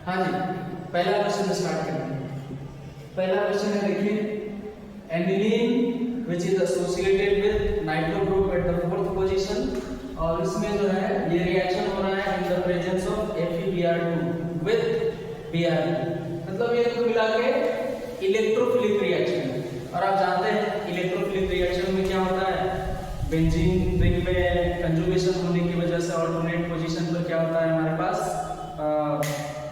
हाँ जी, पहला question start करते हैं। पहला क्वेश्चन है, देखिए aniline which is associated with nitro group at the fourth position, और इसमें जो है ये रिएक्शन हो रहा है in the presence of FeBr2 with Br, मतलब ये तो मिला के इलेक्ट्रोफिलिक रिएक्शन है। और आप जानते हैं इलेक्ट्रोफिलिक रिएक्शन में क्या होता है, बेंजीन रिंग में कंजुगेशन होने की वजह से ऑल्टरनेट पोजीशन पर क्या होता है, हमारे पास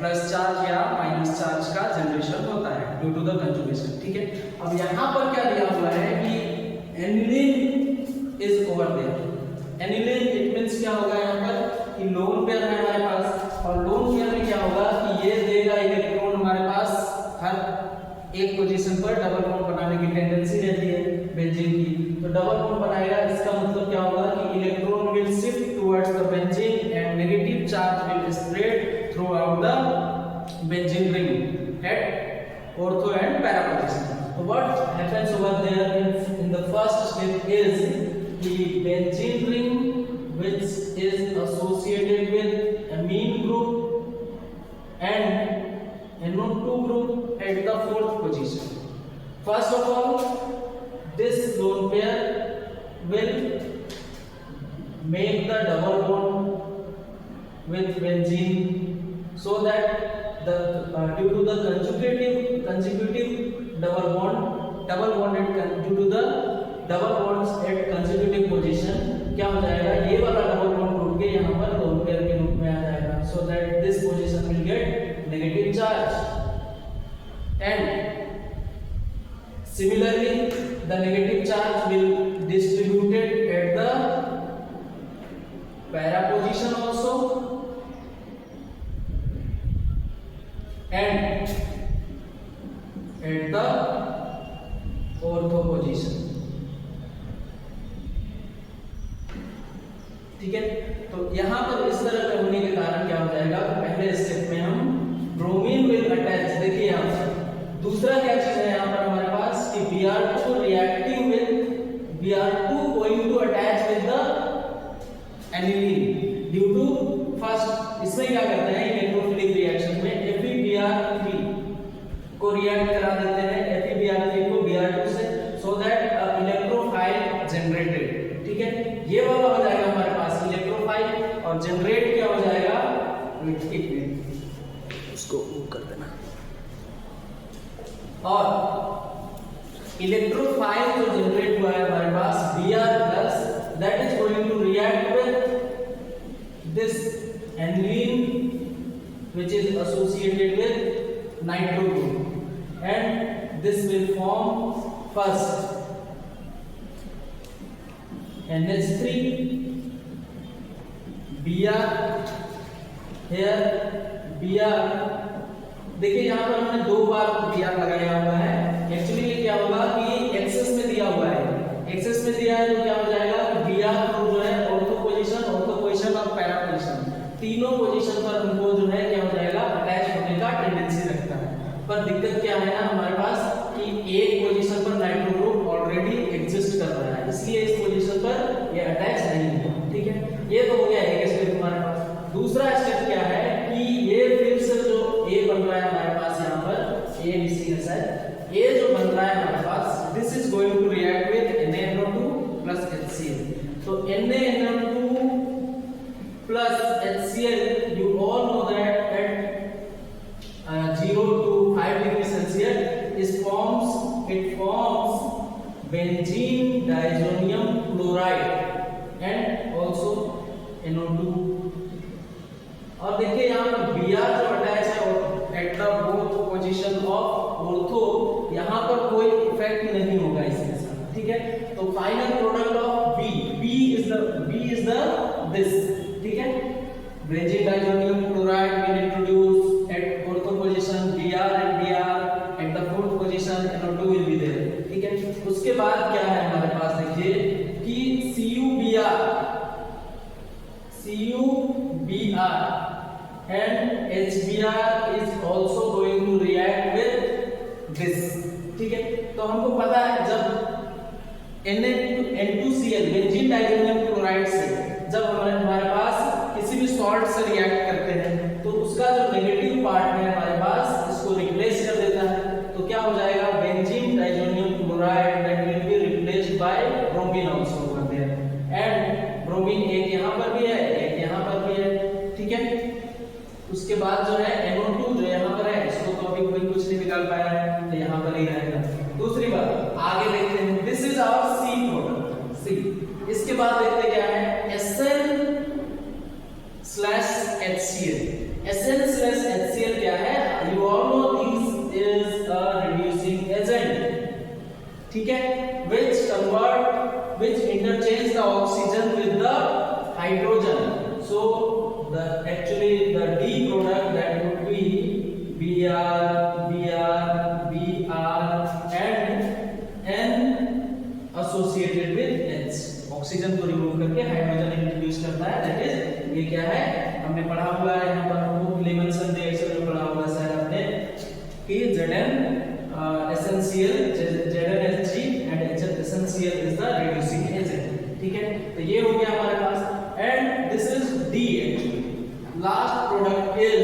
प्लस चार्ज या माइनस चार्ज का जनरेशन होता है ड्यू टू द कंजुगेशन। ठीक है, अब यहाँ पर क्या दिया हुआ है कि aniline is over there. Aniline it means क्या होगा यहाँ पर कि लोन पेयर है हमारे पास, और लोन पेयर में क्या होगा कि ये देगा इलेक्ट्रॉन हमारे पास हर एक पोजीशन पर डबल बॉन्ड बनाने की टेंडेंसी रहती है बेंजीन की, तो डबल बॉन्ड बनाएगा। इसका मतलब क्या होगा कि electron will shift towards the benzene and negative charge will spread throughout the benzene ring at ortho and para position. So what happens over there in the first step is the benzene ring which is associated with amine group and NO2 group at the fourth position. First of all, this lone pair will make the double bond with benzene, so that the due to the consecutive double bonded due to the double bonds at consecutive position क्या हो जाएगा, ये वाला double bond टूट के यहाँ पर lone pair के रूप में आ जाएगा, so that this position will get negative charge and similarly the negative charge will distributed at the para position also and at the ortho position। ठीक है, तो यहां पर इस तरह का होने के कारण क्या हो जाएगा, पहले स्टेप में हम ब्रोमीन विल अटैच। देखिए यहां पर दूसरा क्या चीज है यहाँ पर हमारे पास कि Br2 reacting with Br2 going to attach with the aniline due to first, इसमें क्या करते हैं इलेक्ट्रोफिलिक रिएक्शन में FeBr3 को रिएक्ट करा देते हैं FeBr3 को Br2 से, सो दैट इलेक्ट्रोफाइल जनरेटेड। ठीक है, ये वाला हो जाएगा हमारे पास इलेक्ट्रोफाइल, और जनरेट क्या हो जाएगा, उसको कर देना, और इलेक्ट्रोफाइल जो जनरेट हुआ है हमारे पास Br+ that is going to react with this aniline which is associated with nitro group and this will form first NH3 Br here Br। देखिए यहाँ पर हमने दो बार Br लगाया हुआ है, एक्चुअली ये क्या होगा कि एक्सेस में दिया हुआ है, एक्सेस में दिया है तो क्या हो जाएगा Br जो है ऑर्थो पोजीशन और पैरा पोजीशन तीनों पोजीशन पर उनको जो है क्या हो जाएगा अटैच होने का टेंडेंसी रखता है। पर दिक्कत क्या है ना हमारे पास कि एक पोजीशन पर नाइट्रो ग्रुप ऑलरेडी एग्जिस्ट कर रहा है, इसलिए इस पोजीशन पर ये अटैच नहीं है। ठीक है, ये तो हो गया एक स्टेप हमारे पास। दूसरा स्टेप क्या है कि ये फिर से जो A बन रहा है हमारे पास यहाँ पर ABCSI, ये जो बन रहा है हमारे पास this is going to react with NaNO2 plus HCl। तो NaNO2 plus HCl, you all know that at 0 to 5 degrees Celsius it forms benzene diazonium chloride and also NO2। और देखिए यहाँ पर Br जो अटैच है at the both position of ortho, यहाँ पर कोई इफेक्ट नहीं होगा इसके साथ। ठीक है, तो final product of B is the this। ठीक है, benzene diazonium chloride will introduce at ortho position Br and Br at the fourth position NO2 will be there. ठीक है, उसके बाद क्या है हमारे पास, देखिए कि CuBr and HBr is also going to react with this। ठीक है, तो हमको पता है जब Na2N2Cl बेंजीन डाइजोनियम क्लोराइड से जब हमारे पास किसी भी सॉल्ट से रिएक्ट करते हैं तो उसका जो नेगेटिव पार्ट है उसके बाद जो है NO2 जो यहाँ पर है, इसको तो अभी कोई कुछ नहीं निकाल पाया है, तो यहाँ पर ही रहेगा। दूसरी बात आगे देखते हैं, this is our C product, C। इसके बाद देखते क्या है, SN/HCl। SN/HCl क्या है, you all no this is a reducing agent, ठीक है, which interchange the oxygen with the hydrogen. So the actually the D product that would be Br and N associated with H, oxygen को remove करके hydrogen introduce करता है, that is ये क्या है, हमने पढ़ा हुआ है यहाँ पर लेमनसन रिएक्शन में पढ़ा हुआ है शायद आपने कि Zn essential ZnHg and essential is the reducing agent, ठीक है। तो ये हो गया हमारे पास, and this is D actually. Last product is,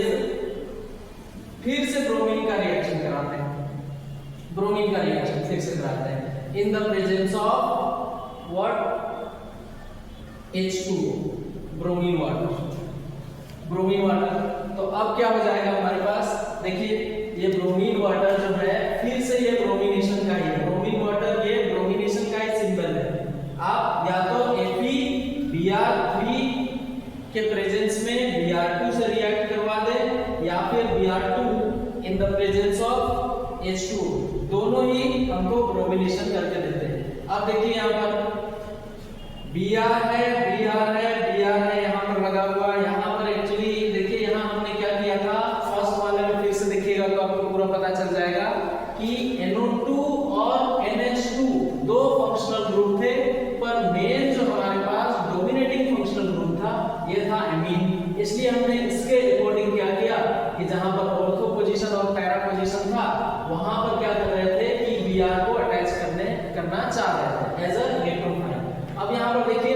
फिर से ब्रोमीन का रिएक्शन कराते हैं, ब्रोमीन का रिएक्शन फिर से कराते हैं in the presence of what, H2O, bromine water, bromine water. तो अब क्या हो जाएगा हमारे पास, देखिए ये ब्रोमीन वाटर जो है, फिर से ये ब्रोमिनेशन का ही है, ब्रोमीन वाटर ये ब्रोमिनेशन का ही सिंबल है। आप या तो FeBr3 के प्रेजेंस में Br2 से रिएक्ट करवा दे, या फिर Br2 in the presence of H2O, दोनों ही हमको ब्रोमिनेशन करके देते हैं। अब देखिए यहाँ पर Br है यहाँ पर लगा हुआ, यहाँ पर एक्चुअली देखिए यहाँ हमने क्या किया था, फर्स्ट वाले में फिर से देखिएगा तो आपको पूरा पता चल जाएगा कि NO2 और NH2 दो फंक्शनल ग्रुप थे, पर मेन जो हमारे पास डोमिनेटिंग फंक्शनल ग्रुप था ये था एमीन। इसलिए हमने इसके अकॉर्डिंग क्या किया कि जहां पर ऑर्थो पोजीशन और पैरा पोजीशन था, वहां पर क्या कर रहे थे कि Br को अटैच करना चाह रहे थे एज अ इलेक्ट्रोफाइल। अब यहाँ पर देखिए,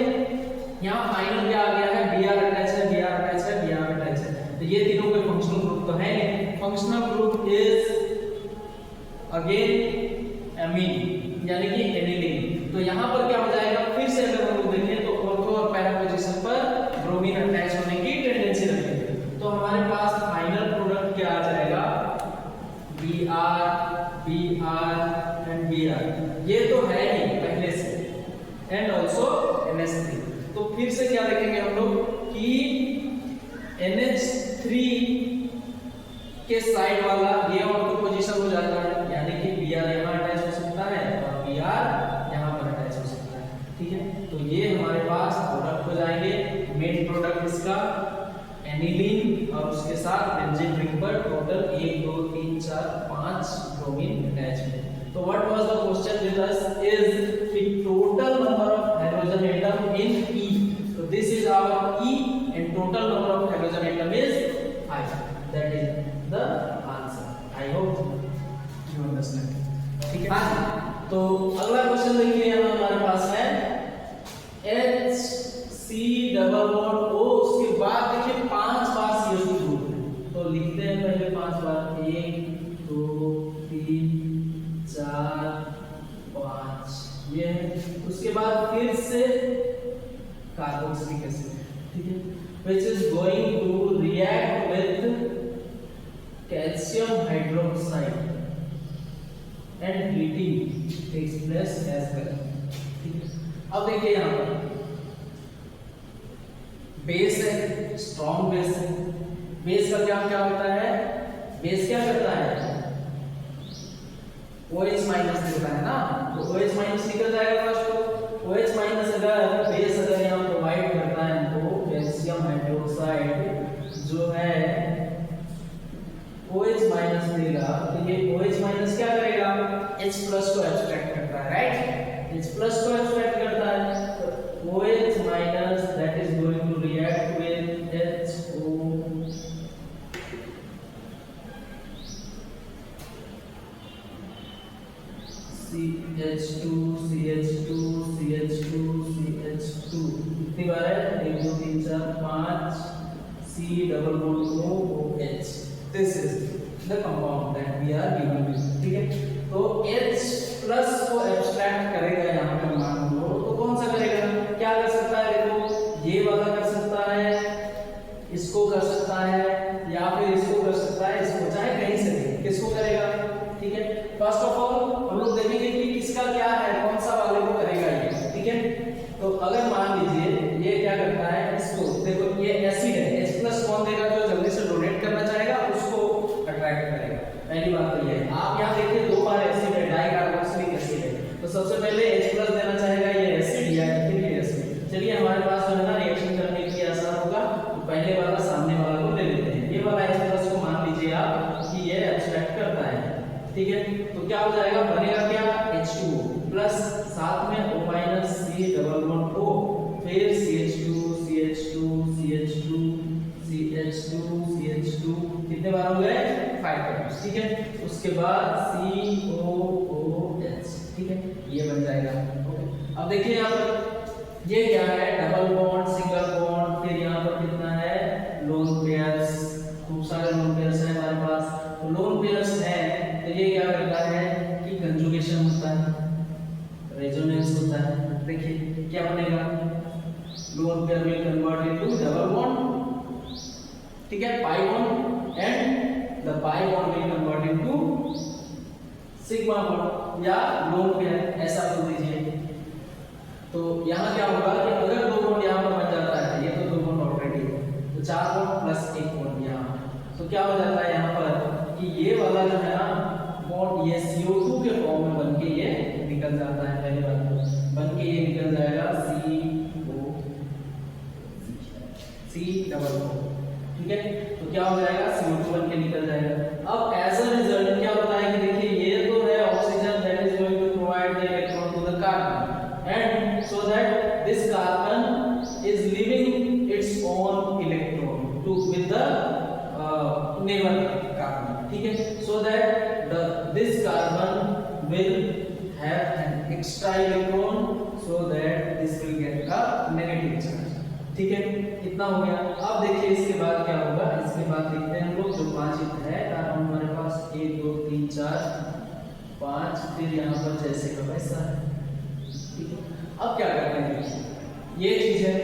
यहाँ फाइनल क्या आ गया है, Br अटैच है, Br अटैच है, Br अटैच है, तो ये तीनों के फंक्शनल ग्रुप तो है। Functional group is again amine यानी कि एनिलीन। तो यहाँ पर क्या हो जाएगा, फिर से अगर हम लोग देखें तो ऑर्थो और पैरा पोजीशन पर ब्रोमीन अटैच होने की टेंडेंसी रखेगी। तो हमारे पास फाइनल प्रोडक्ट क्या आ जाएगा, Br एंड Br, ये तो है ही पहले से, एंड ऑल्सो NH3। तो फिर से क्या देखेंगे हम लोग कि NH3 के साइड वाला ये ऑर्थो पोजीशन हो जाता है, यानी कि Br यहाँ अटैच हो सकता है और Br यहाँ पर अटैच हो सकता है, ठीक है। तो ये हमारे पास प्रोडक्ट हो जाएंगे, मेन प्रोडक्ट इसका एनिलीन और उसके साथ बेंजीन रिंग पर टोटल 1 2 3 4 5 ब्रोमीन अटैचमेंट। तो what was the question with us is the total number of hydrogen atom in E. So this is our E and total number of hydrogen atom is 5. That is the answer. I hope you understand. ठीक है, तो अगला question देखिए यहाँ हमारे पास है HC_O, उसके बाद देखिए 5 बार CO2 ग्रुप है, तो लिखते हैं पहले 5 बार, 1 2 3 4 5 ये है। उसके बाद फिर से कार्बोक्सिलिक एसिड, ठीक है, which is going to react with calcium hydroxide and heating takes place as well, ठीक है। अब देखिए यहाँ पर बेस है, स्ट्रॉन्ग बेस है, बेस का क्या क्या होता है, बेस क्या करता है, OH माइनस देता है ना, तो OH माइनस निकल जाएगा फर्स्ट। तो OH माइनस अगर बेस अगर यहाँ प्रोवाइड करता है हमको कैल्शियम हाइड्रोक्साइड जो है OH माइनस देगा, तो ये OH माइनस क्या करेगा, H प्लस को एब्स्ट्रैक्ट करता है, राइट, H प्लस को एब्स्ट्रैक्ट करता है, तो OH minus that is going to react with HO CH2 CH2 CH2 CH2 कितनी बार है, 1 2 3 4 5 C double bond OH। This is the compound that we are given, ठीक है। तो H प्लस को एब्स्ट्रैक्ट करेगा यहाँ पे मान लो, तो कौन सा करेगा, क्या कर सकता है, देखो ये वाला कर सकता है, इसको कर सकता है, या फिर सबसे पहले H प्लस देना चाहेगा ये एसिड या फिर ये एसिड। चलिए हमारे पास जो है ना रिएक्शन करने के लिए आसान होगा, तो पहले वाला सामने वाला को ले लेते हैं। ये वाला H प्लस को मान लीजिए आप कि ये एब्स्ट्रैक्ट करता है, ठीक है। तो क्या हो जाएगा, बनेगा क्या, H2O प्लस साथ में O minus C double bond O, फिर CH2 CH2 CH2 CH2 CH2, कितने बार हो गए, 5 बार, ठीक है। उसके बाद COOH, ठीक है, ये बन जाएगा। ओके, अब देखिए यहाँ पर ये क्या है, डबल बॉन्ड, सिंगल बॉन्ड, फिर यहाँ पर कितना है, लोन पेयर्स, खूब सारे लोन पेयर्स हैं हमारे पास। तो लोन पेयर्स है तो ये क्या करता है कि कंजुगेशन होता है, रेजोनेंस होता है। देखिए क्या बनेगा, lone pair will convert into double bond, ठीक है, pi bond, and the pi bond will convert into sigma bond या लोन पेयर, ऐसा बोल दीजिए। तो यहाँ क्या होगा कि अगर दो बॉन्ड यहाँ पर बन जाता है, ये तो दो बॉन्ड ऑलरेडी है, तो 4 बॉन्ड प्लस 1 बॉन्ड यहाँ, तो क्या हो जाता है यहाँ पर कि ये वाला जो है ना बॉन्ड ये CO2 के फॉर्म में बनके ये निकल जाता है। पहले बात तो बनके ये निकल जाएगा C डबल बॉन्ड, ठीक है। तो क्या हो जाएगा, CO2 बनके निकल जाएगा। अब एज अ रिजल्ट क्या होता है कि देखिए ये तो है oxygen that is going to provide the electron to the carbon, and so that this carbon is leaving its own electron to with the neighbour carbon, ठीक है। So that this carbon will have an extra electron, so that this will get a negative charge, ठीक है। इतना हो गया। अब देखिए इसके बाद क्या होगा, इसके बाद देखते हैं हम लोग जो 5 है कार्बन हमारे पास 1 2 3 4 5, फिर यहाँ पर जैसे का वैसा है, ठीक है। अब क्या करते हैं, देखिए ये चीज है,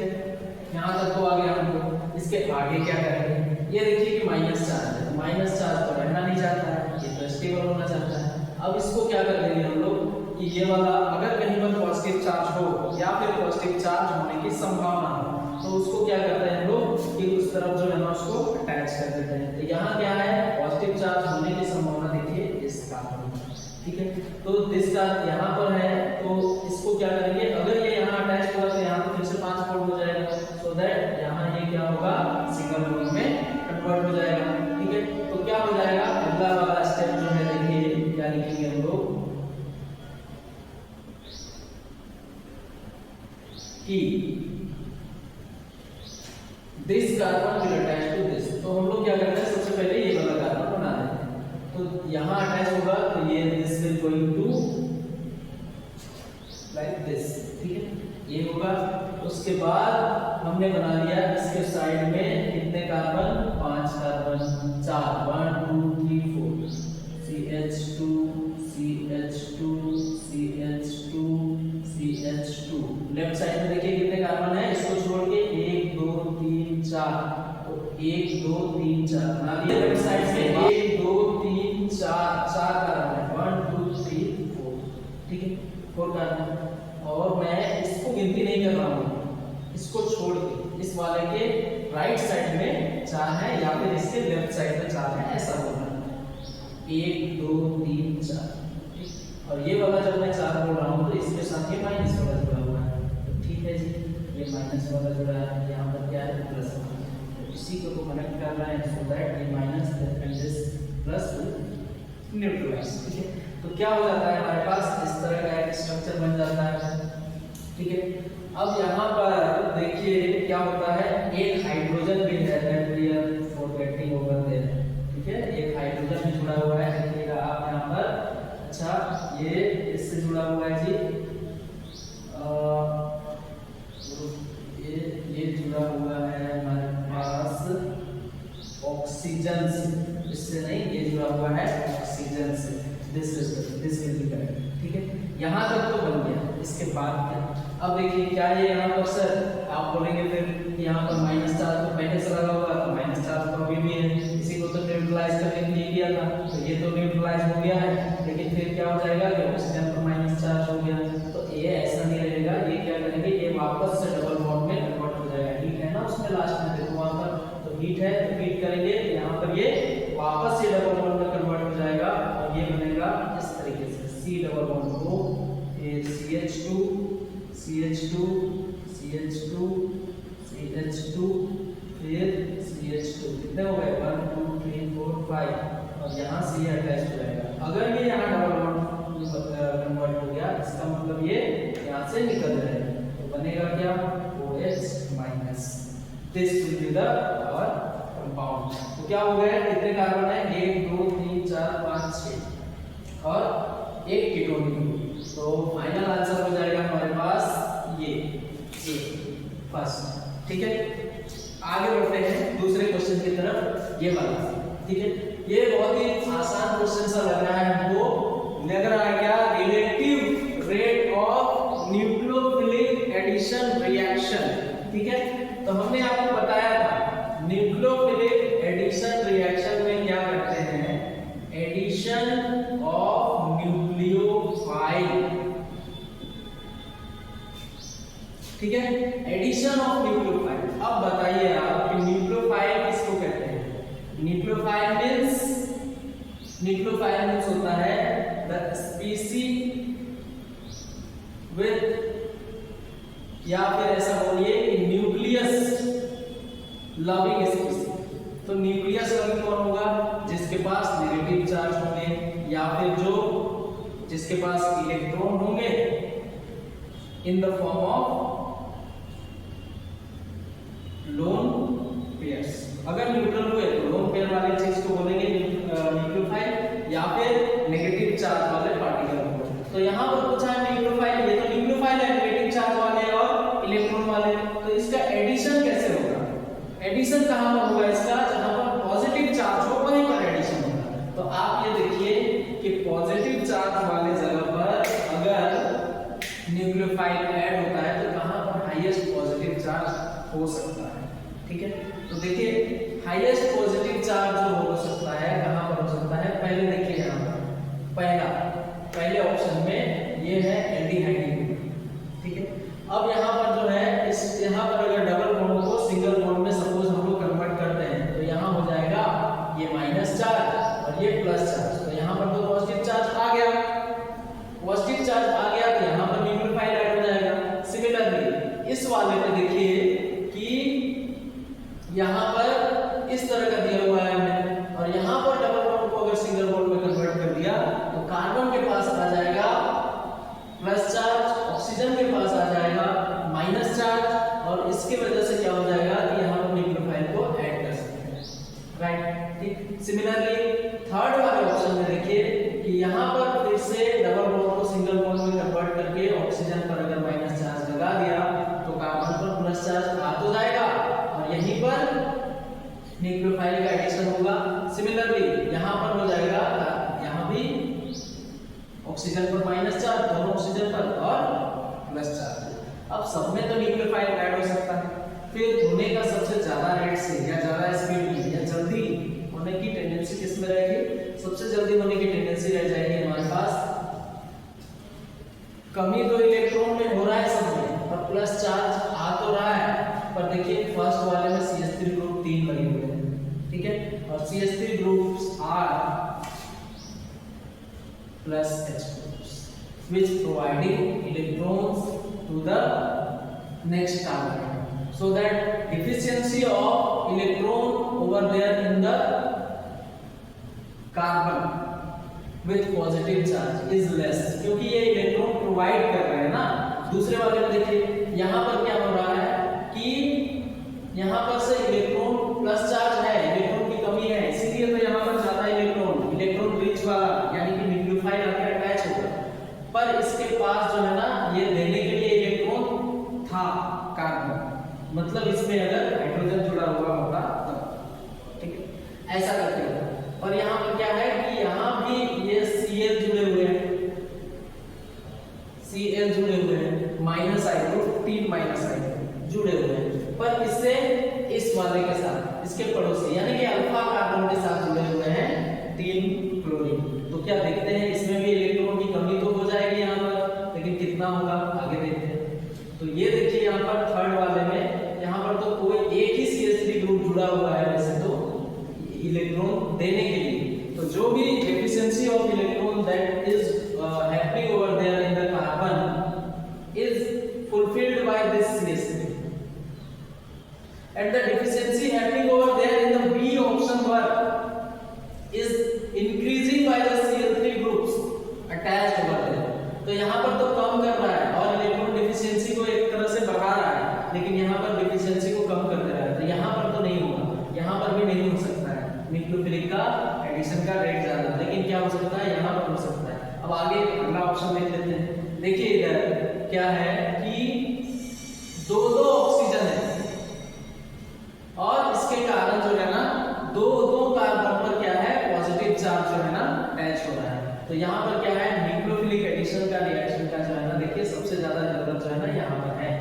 यहाँ तक तो आ गया हम लोग। इसके आगे क्या करेंगे, ये देखिए कि माइनस चार्ज है, तो माइनस चार्ज तो रहना नहीं चाहता है, ये तो स्टेबल होना चाहता है। अब इसको क्या कर देंगे हम लोग कि ये वाला अगर कहीं पर पॉजिटिव चार्ज हो या फिर पॉजिटिव चार्ज होने की संभावना हो, तो उसको क्या करते हैं हम लोग कि उस तरफ जो है ना उसको अटैच कर देते हैं। तो यहाँ क्या है, पॉजिटिव चार्ज होने की संभावना देखिए इस कार्बन, ठीक है। तो दिस का यहाँ पर है, तो इसको क्या करेंगे, अगर ये यहाँ अटैच हुआ तो यहाँ तो फिर से 5 बॉन्ड हो जाएगा, सो दैट यहाँ ये क्या होगा, सिंगल बॉन्ड में कन्वर्ट हो जाएगा, ठीक है। तो क्या हो जाएगा, अगला वाला स्टेप जो है देखिए क्या लिखेंगे हम लोग कि this carbon will attach to this. तो हम लोग क्या करते हैं, सबसे पहले ये वाला कार्बन बना देते हैं, तो यहाँ अटैच होगा तो ये this will going to like this, ठीक है, ये होगा। उसके बाद हमने बना लिया इसके साइड में कितने carbon, 5 carbon, 4 1 2 3 4 CH2 CH2 CH2 CH2। Left side में देखिए कितने कार्बन है, इसको छोड़ के 1 2 3 4, तो 1 2 3 4 बना लिया। लेफ्ट साइड में 1 2 3 4 कार्बन है, 1 2 3 4, ठीक है, 4 कार्बन। और मैं इसको गिनती नहीं कर रहा हूँ, इसको छोड़ के इस वाले के राइट साइड में 4 है या फिर इसके लेफ्ट साइड में 4 है, ऐसा बोलना है। 1 2 3 4, और ये वाला जब मैं 4 बोल रहा हूँ तो इसके साथ ये माइनस वाला जुड़ा हुआ है, तो ठीक है जी, ये माइनस वाला जुड़ा है, यहाँ पर क्या है, प्लस, तो इसी को कनेक्ट कर रहे हैं, सो दैट ये minus and this plus neutralise, ठीक है। तो क्या हो जाता है, हमारे पास इस तरह का एक स्ट्रक्चर बन जाता है, ठीक है। अब यहाँ पर देखिए क्या होता है, एक हाइड्रोजन भी है that we are forgetting over there, ठीक है, एक हाइड्रोजन भी जुड़ा हुआ है, देखिएगा आप यहाँ पर। अच्छा, ये इससे जुड़ा हुआ है जी, ये जुड़ा हुआ है हमारे पास ऑक्सीजन से, इससे नहीं, ये जुड़ा हुआ है ऑक्सीजन से, दिस विल बी करेक्ट, ठीक है। यहाँ तक तो बन गया, इसके बाद क्या, अब देखिए क्या ये यहाँ पर सर आप बोलेंगे फिर यहाँ पर माइनस चार्ज तो पहले से लगा हुआ, तो माइनस चार्ज तो अभी भी है, इसी को तो न्यूट्रलाइज करने के लिए किया था, तो ये तो न्यूट्रलाइज हो गया है, लेकिन फिर क्या हो जाएगा कि ऑक्सीजन पर माइनस चार्ज हो गया, तो ये ऐसा नहीं रहेगा, ये क्या करेंगे, ये वापस से डबल बॉन्ड में कन्वर्ट हो जाएगा। हीट है ना उसमें लास्ट में देखो वहाँ पर, तो हीट है तो हीट करेंगे, यहाँ पर ये वापस से डबल बॉन्ड में कन्वर्ट हो जाएगा, और ये बनेगा इस तरीके से C double bond O H CH2 CH2 CH2 CH2 फिर CH2, कितने हो गए 1 2 3 4 5 और यहाँ से ये अटैच हो जाएगा। अगर ये यहाँ डबल बॉन्ड कन्वर्ट हो गया इसका मतलब ये यहाँ से निकल जाएगा तो बनेगा क्या OH minus. This will be the our compound. तो क्या हो गया कितने कार्बन है 1 2 3 4 5 6 और एक कीटोन ग्रुप। तो फाइनल आंसर हो जाएगा हमारे पास ये फर्स्ट। ठीक है आगे बढ़ते हैं दूसरे क्वेश्चन की तरफ। ये वाला ठीक है ये बहुत ही आसान क्वेश्चन सा लग रहा है हमको। लग रहा है क्या relative rate of nucleophilic addition reaction. ठीक है तो हमने आपको बताया था न्यूक्लियोफिलिक एडिशन रिएक्शन में क्या करते हैं एडिशन ऑफ न्यूक्लियोफाइल। ठीक है एडिशन ऑफ न्यूक्लियोफाइल। अब बताइए आप कि न्यूक्लियोफाइल किसको कहते हैं। न्यूक्लियोफाइल मींस होता है द स्पीसीज विद या फिर ऐसा बोलिए कि न्यूक्लियस लविंग स्पीसीज। तो न्यूक्लियस लविंग कौन होगा जिसके पास नेगेटिव चार्ज होंगे या फिर जो जिसके पास इलेक्ट्रॉन होंगे in the form of lone pairs. अगर न्यूट्रल हुए तो लोन पेयर वाले चीज को बोलेंगे न्यूक्लियोफाइल या फिर नेगेटिव चार्ज वाले पार्टिकल को। तो यहाँ पर पूछा है न्यूक्लियोफाइल, ये तो न्यूक्लियोफाइल है नेगेटिव चार्ज वाले और इलेक्ट्रॉन वाले। तो इसका एडिशन कैसे होगा। एडिशन कहाँ पर होगा इसका जहाँ पर पॉजिटिव चार्ज हो वहीं पर एडिशन होगा। तो आप ये देखिए कि पॉजिटिव चार्ज वाले जगह पर अगर न्यूक्लियोफाइल ऐड होता है तो कहाँ पर हाईएस्ट पॉजिटिव चार्ज हो सकता है। ठीक है तो देखिए हाईएस्ट पॉजिटिव चार्ज जो हो सकता है कहां पर हो सकता है। पहले देखिए यहां पर पहले ऑप्शन में ये है एल्डिहाइड ग्रुप। ठीक है अब यहां पर जो है इस यहां पर अगर डबल बॉन्ड को सिंगल बॉन्ड में सपोज हम लोग कन्वर्ट करते हैं तो यहां हो जाएगा ये माइनस चार्ज और ये प्लस चार्ज। तो यहां पर तो पॉजिटिव चार्ज आ गया तो यहां पर न्यूक्लियोफाइल ऐड हो जाएगा। सिमिलरली इस वाले में देखिए यहाँ पर इस तरह का दिया हुआ है हमें और यहाँ पर डबल बॉन्ड को अगर सिंगल बॉन्ड में कन्वर्ट कर दिया तो कार्बन के पास आ जाएगा प्लस चार्ज, ऑक्सीजन के पास आ जाएगा माइनस चार्ज और इसके वजह से क्या हो जाएगा कि यहाँ पर न्यूक्लियोफाइल को ऐड कर सकते हैं। राइट ठीक। सिमिलरली थर्ड वाले ऑप्शन में देखिए कि यहाँ पर फिर से डबल बॉन्ड को सिंगल बॉन्ड में कन्वर्ट करके ऑक्सीजन पर अगर माइनस चार्ज लगा दिया तो कार्बन पर प्लस चार्ज आ तो जाएगा और यहीं पर न्यूक्लियोफाइल का एडिशन होगा। सिमिलरली यहाँ पर हो जाएगा यहाँ भी ऑक्सीजन पर माइनस चार्ज दोनों ऑक्सीजन पर और प्लस चार्ज। अब सब में तो न्यूक्लियोफाइल ऐड हो सकता है। फिर होने का सबसे ज्यादा रेट से या ज्यादा स्पीड में या जल्दी होने की टेंडेंसी किस में रहेगी। सबसे जल्दी होने की टेंडेंसी रह जाएगी हमारे पास। कमी तो इलेक्ट्रॉन में हो रहा है सब में और प्लस चार्ज आ तो रहा है पर देखिए फर्स्ट वाले में CH3 ग्रुप 3 लगे हुए हैं। ठीक है और CH3 groups are plus H groups which providing electrons to the next target so that deficiency of electron over there in the carbon with positive charge is less क्योंकि ये इलेक्ट्रॉन प्रोवाइड कर रहे हैं ना। दूसरे वाले में देखिए यहाँ पर क्या हो रहा है कि यहाँ पर से इलेक्ट्रॉन प्लस चार्ज है, इलेक्ट्रॉन की कमी है इसीलिए तो यहाँ पर ज्यादा इलेक्ट्रॉन रिच वाला यानी कि न्यूक्लियोफाइल आके अटैच होगा। पर इसके पास जो है ना ये देने के लिए इलेक्ट्रॉन था कार्बन, मतलब इसमें अगर हाइड्रोजन जुड़ा हुआ होता तब। ठीक है ऐसा करके होता। और यहाँ पर क्या है कि यहाँ भी ये Cl जुड़े हुए हैं माइनस आई ग्रुप 3 माइनस आई जुड़े हुए हैं पर इससे इस वाले के साथ इसके पड़ोसी यानी कि अल्फा कार्बन के साथ जुड़े हुए हैं 3 क्लोरीन। तो क्या देखते हैं इसमें भी इलेक्ट्रॉन की कमी तो हो जाएगी यहाँ पर लेकिन कितना होगा आगे देखते हैं। तो ये देखिए यहाँ पर थर्ड वाले में यहाँ पर तो कोई एक ही CH3 ग्रुप जुड़ा हुआ है वैसे तो इलेक्ट्रॉन देने के लिए। तो जो भी efficiency of electron that is happening over there in the carbon nucleophilic का एडिशन का रेट ज्यादा, लेकिन क्या हो सकता है यहाँ पर हो सकता है। अब आगे अगला ऑप्शन देख लेते हैं। देखिए इधर क्या है कि दो ऑक्सीजन है और इसके कारण जो है ना दो कार्बन पर क्या है पॉजिटिव चार्ज जो है ना अटैच हो रहा है। तो यहाँ पर क्या है न्यूक्लियोफिलिक एडिशन का रिएक्शन का जो है ना देखिए सबसे ज्यादा जरूरत जो है ना यहाँ पर है,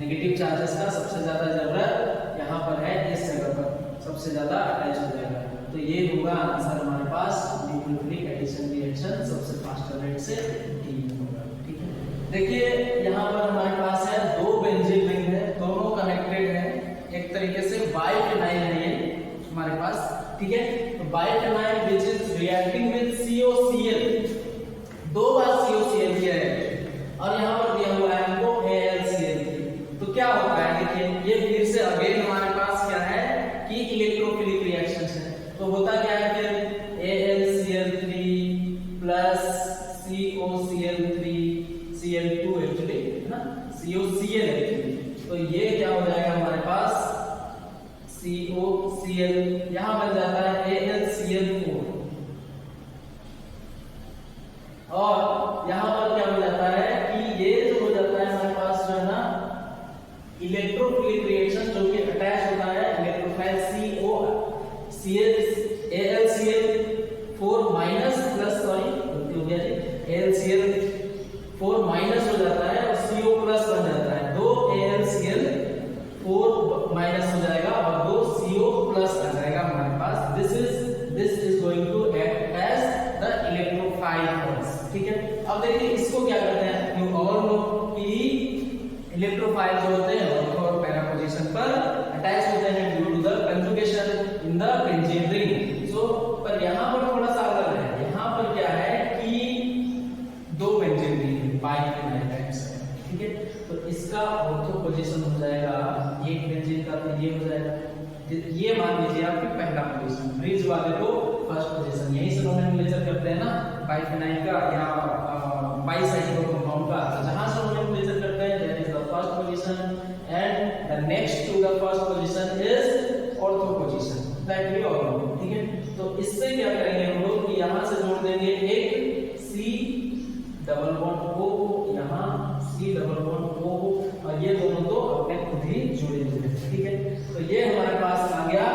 नेगेटिव चार्जेस का सबसे ज्यादा जरूरत यहाँ पर है, इस जगह पर सबसे ज्यादा अटैच हो जाएगा। तो ये होगा आंसर हमारे पास, न्यूक्लियोफिलिक एडिशन रिएक्शन सबसे फास्टर रेट से डी होगा। ठीक है, देखिए यहाँ पर हमारे पास है दो बेंजीन रिंग है, दोनों कनेक्टेड है, एक तरीके से बाइफेनाइल है ये हमारे पास। ठीक है, तो biphenyl which is reacting with COCl, दो बार COCl दिया है और यहाँ पर दिया हुआ है हमको AlCl। तो क्या होता है देखिए ये फिर से अगेन हमारे पास क्या है कि इलेक्ट्रोफिलिक रिएक्शंस है। तो होता क्या है फिर AlCl3 plus COCl3 Cl2 actually है ना, COCl एक्चुअली। तो ये क्या हो जाएगा हमारे पास COCl, यहां बन जाता है AlCl4 और यहां पर क्या हो जाता है कि ये जो हो जाता है हमारे पास जो है ना इलेक्ट्रोफिलिक रिएक्शन जो कि अटैच होता है electrophile AlCl4 minus plus sorry गलती हो गया जी AlCl4 माइनस हो जाता है और CO प्लस बन जाता है, दो AlCl4 माइनस हो जाएगा और दो CO प्लस आ जाएगा हमारे पास। This is going to act as the electrophile force. ठीक है, अब देखिए इसको क्या करते हैं, यू ऑल नो कि इलेक्ट्रोफाइल जो होते हैं ऑर्थो और पैरा पोजीशन पर अटैच होते हैं due to the conjugation in the benzene ring. So पर यहां पर थोड़ा सा अलग है, यहां पर क्या है कि दो बेंजीन रिंग बाइफेनाइल टाइप्स है। ठीक है, तो इसका ऑर्थो पोजीशन हो जाएगा एक बेंजीन का, तो ये हो जाएगा, ये मान लीजिए आपकी पहला पोजीशन, ब्रिज वाले को फर्स्ट पोजीशन, यही से नोमेनक्लेचर करते हैं ना बाइफेनाइल का या बाइसाइक्लो कंपाउंड का। तो जहां से नोमेनक्लेचर करते हैं that is the first position and the next to the first position is ortho position, that we all know. ठीक है, तो इससे क्या करेंगे हम लोग कि यहां से जोड़ देंगे एक C डबल बॉन्ड O को, यहां C डबल बॉन्ड O को, और ये दोनों तो अपने खुद ही जुड़े हुए हैं। ठीक है, तो ये हमारे पास आ गया,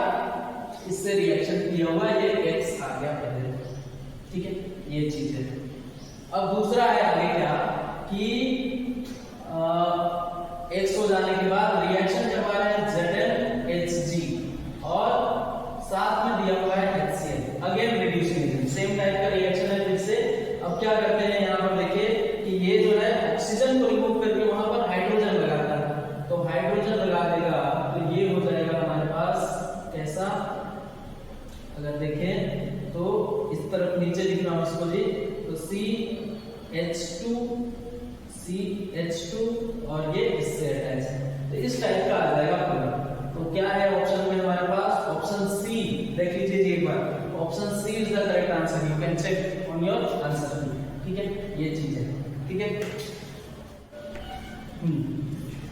इससे रिएक्शन किया हुआ है, ये X आ गया पहले। ठीक है, ये चीज है। अब दूसरा है आगे क्या कि X हो जाने के बाद रिएक्शन करवा रहे हैं ZnHG और साथ में दिया हुआ है HCl, again reducing, same type का रिएक्शन है फिर से। अब क्या करते हैं यहाँ पर देखिए कि ये जो है ऑक्सीजन को रिमूव करके वहां पर हाइड्रोजन लगाता है, तो हाइड्रोजन लगा देगा तो ये हो जाएगा हमारे पास कैसा, अगर देखें तो इस तरफ नीचे लिख रहा हूं इसको जी, तो CH2 और ये इससे अटैच है, तो इस टाइप का आ जाएगा पूरा। तो क्या है ऑप्शन में हमारे पास, ऑप्शन सी देख लीजिए जी एक बार, option C is the correct answer, you can check on your answer. ठीक है, ये चीज है। ठीक है,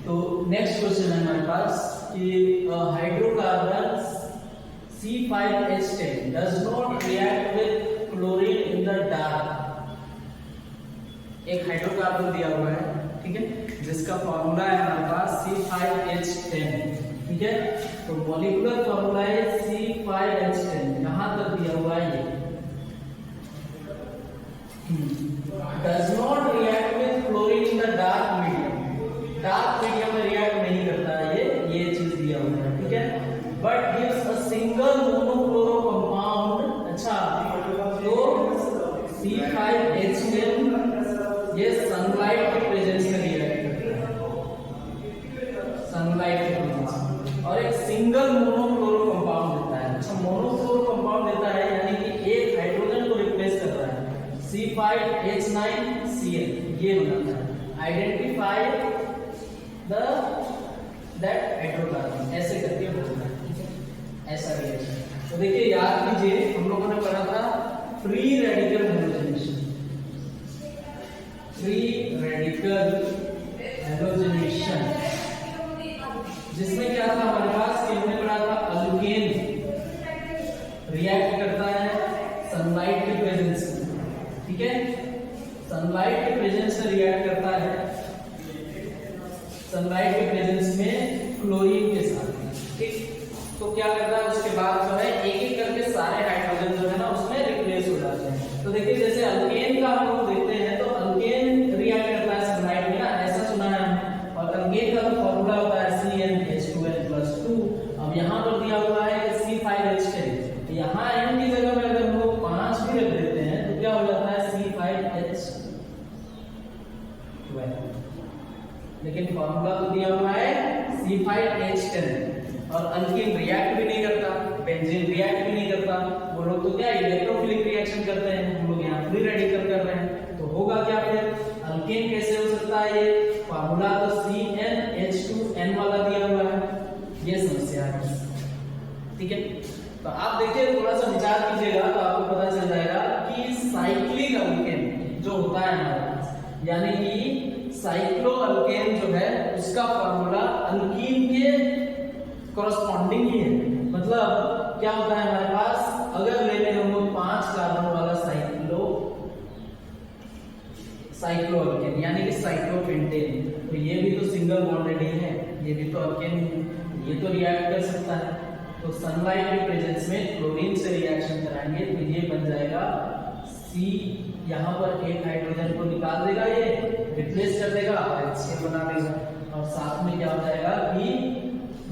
तो नेक्स्ट क्वेश्चन है हमारे पास कि hydrocarbon C5H10 does not react with chlorine in the dark। एक हाइड्रोकार्बन दिया हुआ है, ठीक है, जिसका फॉर्मूला है हमारे पास C5H10। ठीक है, तो मॉलिक्यूलर फॉर्मूला है C5H10, यहां तक दिया हुआ है ये does not react with chlorine in the dark medium, dark medium में रिएक्ट नहीं करता है ये चीज दिया हुआ है। ठीक है, but gives a single monochloro compound. अच्छा, तो C5H10 ये सनलाइट के प्रेजेंस में रिएक्ट करता है, सनलाइट के प्रेजेंस, और एक सिंगल मोनोक्लोरो कंपाउंड देता है। अच्छा, मोनोक्लोरो कंपाउंड देता है यानी कि एक हाइड्रोजन को रिप्लेस कर रहा है, C5H9Cl ये हो जाता है। आइडेंटिफाई दैट हाइड्रोकार्बन, ऐसे करके बोलना है। ठीक है, ऐसा रिएक्शन। तो देखिए याद कीजिए हम लोगों ने पढ़ा था फ्री रेडिकल हैलोजेनेशन, फ्री रेडिकल हैलोजेनेशन, जिसमें क्या था हमारे पास कि हमने पढ़ा था अल्केन, रिएक्ट करता है सनलाइट के प्रेजेंस में, ठीक है, सनलाइट के प्रेजेंस में रिएक्ट करता है, सनलाइट के प्रेजेंस में क्लोरीन के साथ, ठीक। तो क्या करता है उसके बाद जो है एक एक करके सारे हाइड्रोजन जो है ना उसमें रिप्लेस हो जाते हैं। तो देखिए जैसे अल्केन का हम लोग देखते हैं तो अल्केन रिएक्ट करता है सनलाइट में ना, ऐसा सुना है हमने, और अल्केन का जो फॉर्मूला होता है CnH2n+2। अब यहाँ पर दिया हुआ है C5H10, यहाँ N की जगह में अगर हम लोग 5 भी रख देते हैं तो क्या हो जाता है C5H12, लेकिन फॉर्मूला तो दिया हुआ है C5H10। और अल्कीन रिएक्ट भी नहीं करता, बेंजीन रिएक्ट भी नहीं करता, वो लोग तो क्या इलेक्ट्रोफिलिक रिएक्शन करते हैं, हम लोग यहाँ फ्री रेडिकल कर रहे हैं। तो होगा क्या फिर अल्केन कैसे हो सकता है, ये फॉर्मूला तो CnH2n वाला दिया हुआ है, ये समस्या है, ठीक है। तो आप देखिए थोड़ा सा विचार कीजिएगा तो आपको पता चल जाएगा कि साइक्लिक अल्केन जो होता है हमारे पास, यानी कि साइक्लो अल्केन जो है उसका फॉर्मूला अल्कीन के कॉरस्पॉन्डिंग ही है। मतलब क्या होता है हमारे पास, अगर ले लें हम लोग 5 कार्बन वाला साइक्लो अल्केन यानी कि साइक्लोपेंटेन, तो ये भी तो सिंगल बॉन्डेड ही है, ये भी तो अल्केन, ये तो रिएक्ट कर सकता है। तो सनलाइट के प्रेजेंस में क्लोरीन से रिएक्शन कराएंगे तो ये बन जाएगा C, यहाँ पर एक हाइड्रोजन को निकाल देगा, ये रिप्लेस कर देगा, HCl बना देगा, और साथ में क्या हो जाएगा कि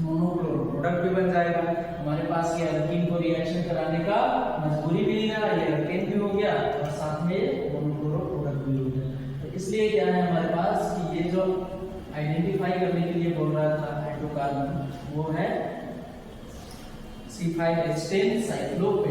मोनोक्लोरो प्रोडक्ट भी बन जाएगा। हमारे पास ये अल्कीन को रिएक्शन कराने का मजबूरी भी नहीं रहा, ये अल्केन भी हो गया और साथ में मोनोक्लोरो प्रोडक्ट भी हो गया। तो इसलिए क्या है हमारे पास कि ये जो आइडेंटिफाई करने के लिए बोल रहा था हाइड्रोकार्बन, वो है C5H10 साइक्लोपेंटेन।